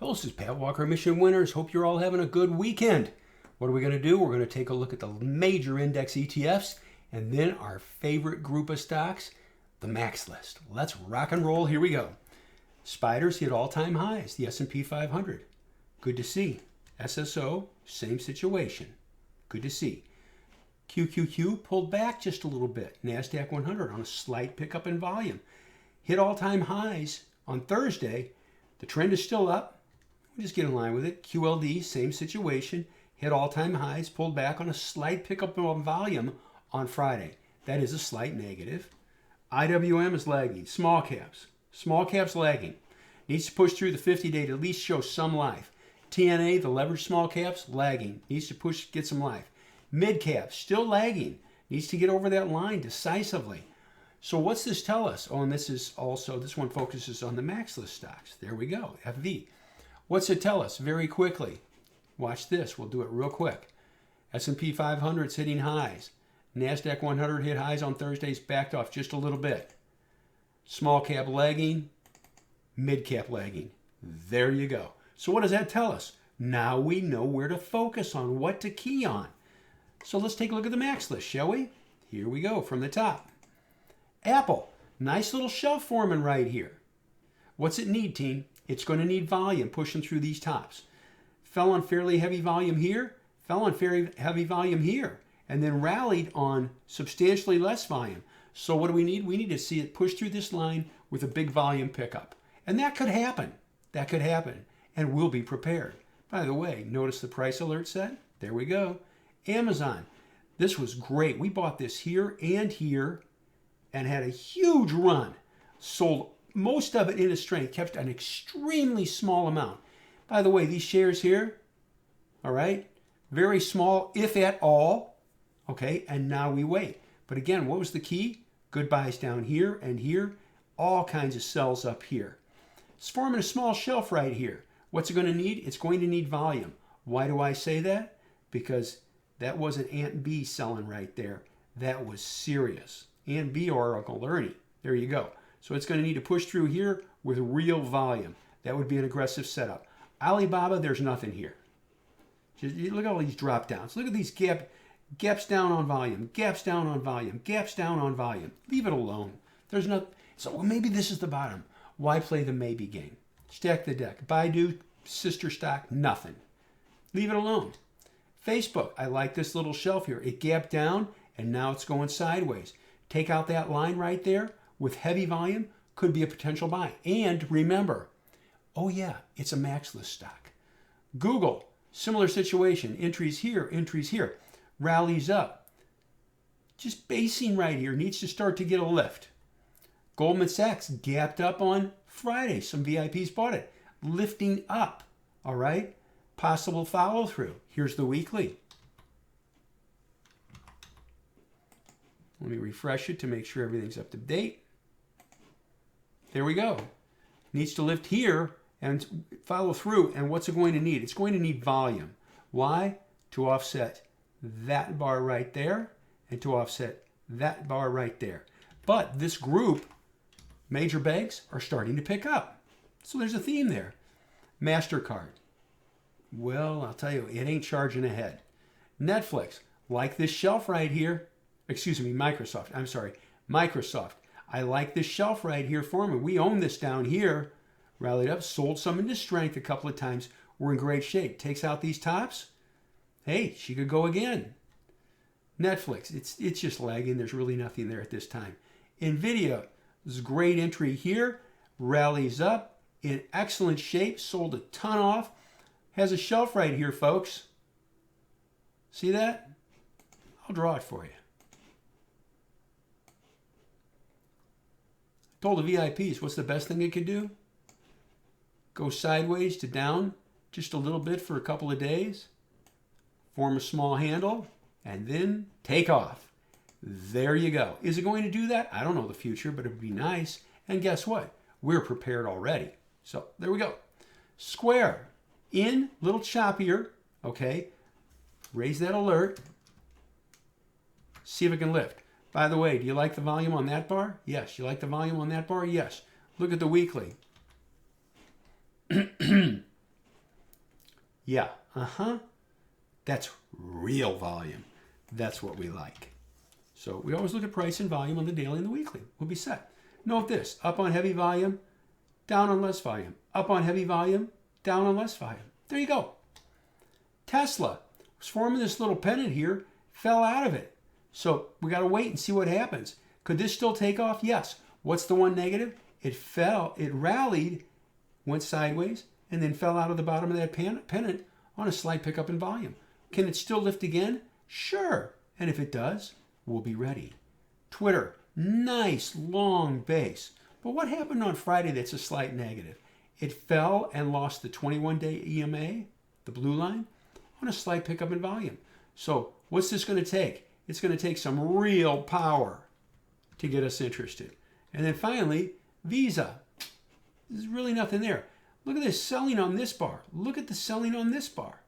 Hello, this is Pat Walker, Mission Winners. Hope you're all having a good weekend. What are we going to do? We're going to take a look at the major index ETFs and then our favorite group of stocks, the MAXLIST. Let's rock and roll. Here we go. Spiders hit all-time highs, the S&P 500. Good to see. SSO, same situation. Good to see. QQQ pulled back just a little bit. NASDAQ 100 on a slight pickup in volume. Hit all-time highs on Thursday. The trend is still up. We just get in line with it. QLD, same situation. Hit all-time highs, pulled back on a slight pickup in volume on Friday. That is a slight negative. IWM is lagging. Small caps. Small caps lagging. Needs to push through the 50-day to at least show some life. TNA, the leveraged small caps, lagging. Needs to push, get some life. Mid caps, still lagging. Needs to get over that line decisively. So what's this tell us? Oh, and this is also, this one focuses on the MAXLIST stocks. There we go, FV. What's it tell us? Very quickly. Watch this. We'll do it real quick. S&P 500 is hitting highs. NASDAQ 100 hit highs on Thursdays, backed off just a little bit. Small cap lagging, mid cap lagging. There you go. So what does that tell us? Now we know where to focus on, what to key on. So let's take a look at the MAXLIST, shall we? Here we go from the top. Apple, nice little shelf forming right here. What's it need, team? It's going to need volume pushing through these tops. Fell on fairly heavy volume here, fell on fairly heavy volume here, and then rallied on substantially less volume. So what do we need? We need to see it push through this line with a big volume pickup. And that could happen. That could happen. And we'll be prepared. By the way, notice the price alert set? There we go. Amazon. This was great. We bought this here and had a huge run. Sold most of it into strength, kept an extremely small amount. By the way, these shares here, all right, very small, if at all, okay, and now we wait. But again, what was the key? Good buys down here and here, all kinds of sells up here. It's forming a small shelf right here. What's it going to need? It's going to need volume. Why do I say that? Because that wasn't Ant B selling right there. That was serious. Ant B or Uncle Ernie. There you go. So it's going to need to push through here with real volume. That would be an aggressive setup. Alibaba, there's nothing here. Just look at all these drop downs. Look at these gaps down on volume, gaps down on volume, gaps down on volume. Leave it alone. There's no. So well, maybe this is the bottom. Why play the maybe game? Stack the deck. Baidu, sister stock, nothing. Leave it alone. Facebook, I like this little shelf here. It gapped down and now it's going sideways. Take out that line right there with heavy volume, could be a potential buy. And remember, oh yeah, it's a MAXLIST stock. Google, similar situation. Entries here. Rallies up. Just basing right here. Needs to start to get a lift. Goldman Sachs gapped up on Friday. Some VIPs bought it. Lifting up. All right. Possible follow through. Here's the weekly. Let me refresh it to make sure everything's up to date. There we go. Needs to lift here and follow through. And what's it going to need? It's going to need volume. Why? To offset that bar right there and to offset that bar right there. But this group, major banks, are starting to pick up. So there's a theme there. MasterCard. Well, I'll tell you, it ain't charging ahead. Netflix, like this shelf right here. Excuse me, Microsoft. I'm sorry, Microsoft. I like this shelf right here for me. We own this down here. Rallied up, sold some into strength a couple of times. We're in great shape. Takes out these tops. Hey, she could go again. Netflix, it's just lagging. There's really nothing there at this time. NVIDIA, this is a great entry here. Rallies up, in excellent shape. Sold a ton off. Has a shelf right here, folks. See that? I'll draw it for you. Told the VIPs, what's the best thing it could do? Go sideways to down just a little bit for a couple of days. Form a small handle, and then take off. There you go. Is it going to do that? I don't know the future, but it would be nice. And guess what? We're prepared already. So there we go. Square. In, little choppier. Okay. Raise that alert. See if it can lift. By the way, do you like the volume on that bar? Yes. You like the volume on that bar? Yes. Look at the weekly. Yeah, that's real volume. That's what we like. So we always look at price and volume on the daily and the weekly. We'll be set. Note this, up on heavy volume, down on less volume. Up on heavy volume, down on less volume. There you go. Tesla was forming this little pennant here, fell out of it. So we got to wait and see what happens. Could this still take off? Yes. What's the one negative? It fell, it rallied, went sideways, and then fell out of the bottom of that pennant on a slight pickup in volume. Can it still lift again? Sure. And if it does, we'll be ready. Twitter, nice long base. But what happened on Friday that's a slight negative? It fell and lost the 21-day EMA, the blue line, on a slight pickup in volume. So what's this going to take? It's going to take some real power to get us interested. And then finally, Visa. There's really nothing there. Look at this selling on this bar. Look at the selling on this bar.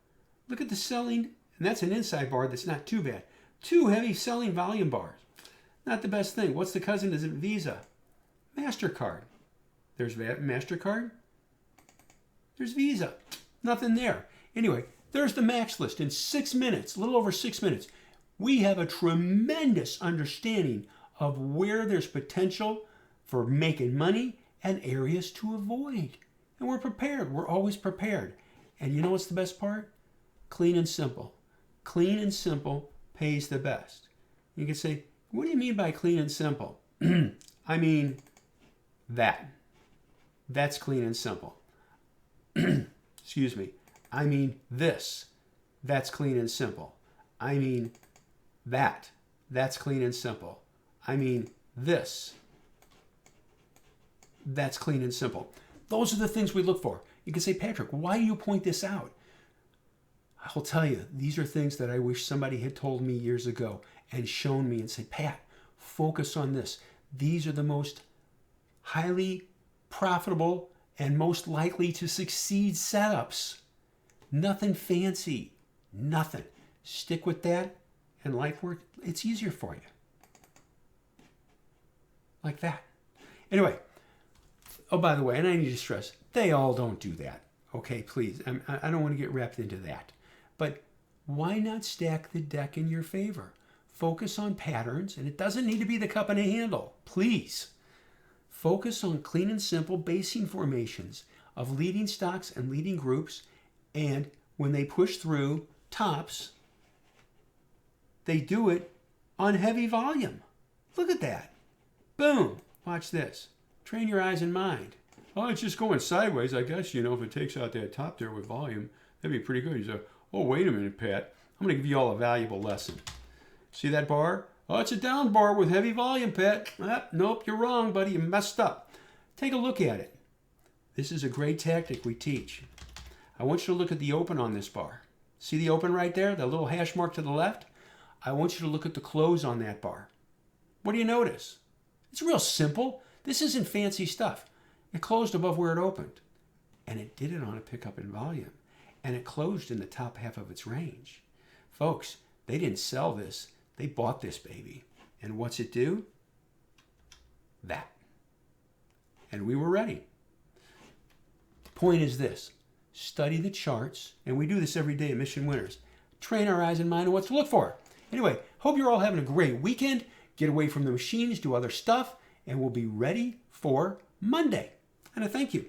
Look at the selling, and that's an inside bar that's not too bad. Two heavy selling volume bars. Not the best thing. What's the cousin? Is it Visa? MasterCard. There's MasterCard. There's Visa. Nothing there. Anyway, there's the MAXLIST in 6 minutes, a little over 6 minutes. We have a tremendous understanding of where there's potential for making money and areas to avoid. And we're prepared. We're always prepared. And you know what's the best part? Clean and simple. Clean and simple pays the best. You can say, what do you mean by clean and simple? I mean that. That's clean and simple. Excuse me. I mean this. That's clean and simple. I mean that. That's clean and simple. I mean this. That's clean and simple. Those are the things we look for. You can say, Patrick, why do you point this out? I'll tell you, these are things that I wish somebody had told me years ago and shown me and said, Pat, focus on this. These are the most highly profitable and most likely to succeed setups. Nothing fancy. Nothing. Stick with that and life work. It's easier for you. Like that. Anyway. Oh, by the way, and I need to stress, they all don't do that. Okay, please. I don't want to get wrapped into that. But why not stack the deck in your favor? Focus on patterns, and it doesn't need to be the cup and a handle. Please. Focus on clean and simple basing formations of leading stocks and leading groups, and when they push through tops, they do it on heavy volume. Look at that. Boom. Watch this. Train your eyes and mind. Oh, it's just going sideways. I guess, if it takes out that top there with volume, that'd be pretty good. You say, oh, wait a minute, Pat. I'm going to give you all a valuable lesson. See that bar? Oh, it's a down bar with heavy volume, Pat. Nope, you're wrong, buddy. You messed up. Take a look at it. This is a great tactic we teach. I want you to look at the open on this bar. See the open right there? The little hash mark to the left? I want you to look at the close on that bar. What do you notice? It's real simple. This isn't fancy stuff. It closed above where it opened. And it did it on a pickup in volume. And it closed in the top half of its range. Folks, they didn't sell this. They bought this baby. And what's it do? That. And we were ready. Point is this. Study the charts. And we do this every day at Mission Winners. Train our eyes and mind on what to look for. Anyway, hope you're all having a great weekend. Get away from the machines, do other stuff. And we'll be ready for Monday. And I thank you.